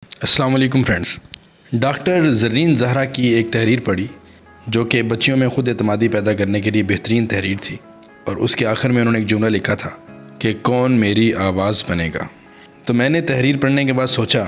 السلام علیکم friends. Doctor زرین زہرا کی ایک تحریر پڑھی جو کہ بچیوں میں خود اعتمادی پیدا کرنے کے لیے بہترین تحریر تھی، اور اس کے آخر میں انہوں نے ایک جملہ لکھا تھا کہ کون میری آواز بنے گا۔ تو میں نے تحریر پڑھنے کے بعد سوچا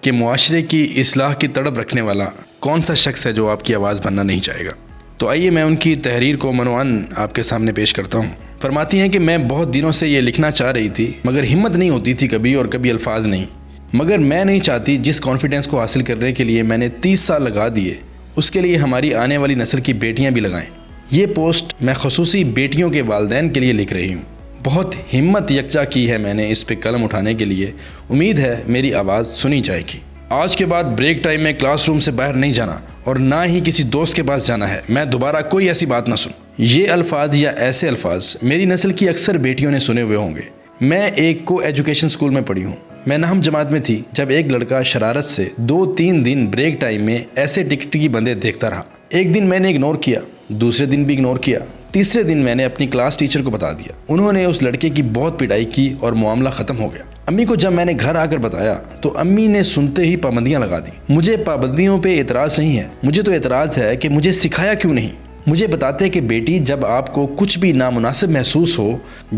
کہ معاشرے کی اصلاح کی تڑپ رکھنے والا کون سا شخص ہے جو آپ کی آواز بننا نہیں چاہے گا۔ تو آئیے میں ان کی تحریر کو منوعاً آپ کے سامنے پیش کرتا ہوں۔ فرماتی ہیں کہ میں بہت دنوں سے یہ لکھنا چاہ رہی تھی مگر ہمت نہیں ہوتی تھی کبھی، اور کبھی الفاظ نہیں، مگر میں نہیں چاہتی جس کانفیڈنس کو حاصل کرنے کے لیے میں نے 30 سال لگا دیے اس کے لیے ہماری آنے والی نسل کی بیٹیاں بھی لگائیں۔ یہ پوسٹ میں خصوصی بیٹیوں کے والدین کے لیے لکھ رہی ہوں۔ بہت ہمت یکجا کی ہے میں نے اس پہ قلم اٹھانے کے لیے، امید ہے میری آواز سنی جائے گی۔ آج کے بعد بریک ٹائم میں کلاس روم سے باہر نہیں جانا اور نہ ہی کسی دوست کے پاس جانا ہے۔ میں دوبارہ کوئی ایسی بات نہ سنوں۔ یہ الفاظ یا ایسے الفاظ میری نسل کی اکثر بیٹیوں نے سنے ہوئے ہوں گے۔ میں ایک کو ایجوکیشن اسکول میں پڑھی ہوں۔ میں نہم جماعت میں تھی جب ایک لڑکا شرارت سے 2-3 دن بریک ٹائم میں ایسے ٹکٹکی بندے دیکھتا رہا۔ ایک دن میں نے اگنور کیا، دوسرے دن بھی اگنور کیا، تیسرے دن میں نے اپنی کلاس ٹیچر کو بتا دیا۔ انہوں نے اس لڑکے کی بہت پٹائی کی اور معاملہ ختم ہو گیا۔ امی کو جب میں نے گھر آ کر بتایا تو امی نے سنتے ہی پابندیاں لگا دیں۔ مجھے پابندیوں پہ اعتراض نہیں ہے، مجھے تو اعتراض ہے کہ مجھے سکھایا کیوں نہیں۔ مجھے بتاتے کہ بیٹی جب آپ کو کچھ بھی نامناسب محسوس ہو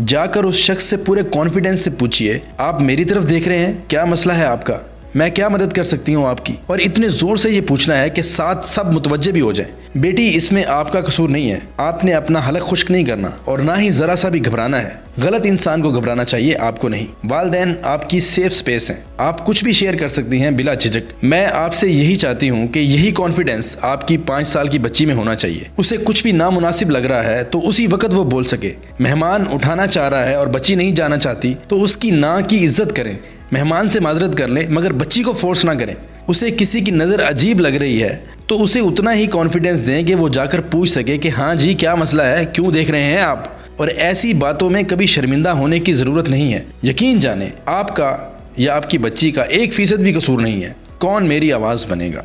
جا کر اس شخص سے پورے کانفیڈنس سے پوچھئے، آپ میری طرف دیکھ رہے ہیں، کیا مسئلہ ہے آپ کا، میں کیا مدد کر سکتی ہوں آپ کی، اور اتنے زور سے یہ پوچھنا ہے کہ ساتھ سب متوجہ بھی ہو جائیں۔ بیٹی اس میں آپ کا قصور نہیں ہے، آپ نے اپنا حلق خشک نہیں کرنا اور نہ ہی ذرا سا بھی گھبرانا ہے۔ غلط انسان کو گھبرانا چاہیے، آپ کو نہیں۔ والدین آپ کی سیف سپیس ہیں، آپ کچھ بھی شیئر کر سکتی ہیں بلا جھجک۔ میں آپ سے یہی چاہتی ہوں کہ یہی کانفیڈنس آپ کی 5 سال کی بچی میں ہونا چاہیے۔ اسے کچھ بھی نامناسب لگ رہا ہے تو اسی وقت وہ بول سکے۔ مہمان اٹھانا چاہ رہا ہے اور بچی نہیں جانا چاہتی تو اس کی نہ کی عزت کریں، مہمان سے معذرت کر لیں مگر بچی کو فورس نہ کریں۔ اسے کسی کی نظر عجیب لگ رہی ہے تو اسے اتنا ہی کانفیڈنس دیں کہ وہ جا کر پوچھ سکے کہ ہاں جی کیا مسئلہ ہے، کیوں دیکھ رہے ہیں آپ۔ اور ایسی باتوں میں کبھی شرمندہ ہونے کی ضرورت نہیں ہے۔ یقین جانیں آپ کا یا آپ کی بچی کا 1% بھی قصور نہیں ہے۔ کون میری آواز بنے گا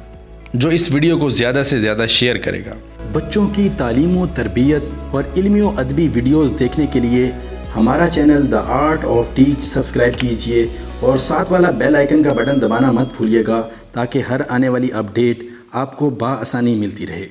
جو اس ویڈیو کو زیادہ سے زیادہ شیئر کرے گا۔ بچوں کی تعلیم و تربیت اور علمی و ادبی ویڈیوز دیکھنے کے لیے ہمارا channel the art of teach subscribe کیجئے اور ساتھ والا بیل آئیکن کا بٹن دبانا مت بھولیے گا تاکہ ہر آنے والی اپڈیٹ آپ کو بآسانی ملتی رہے۔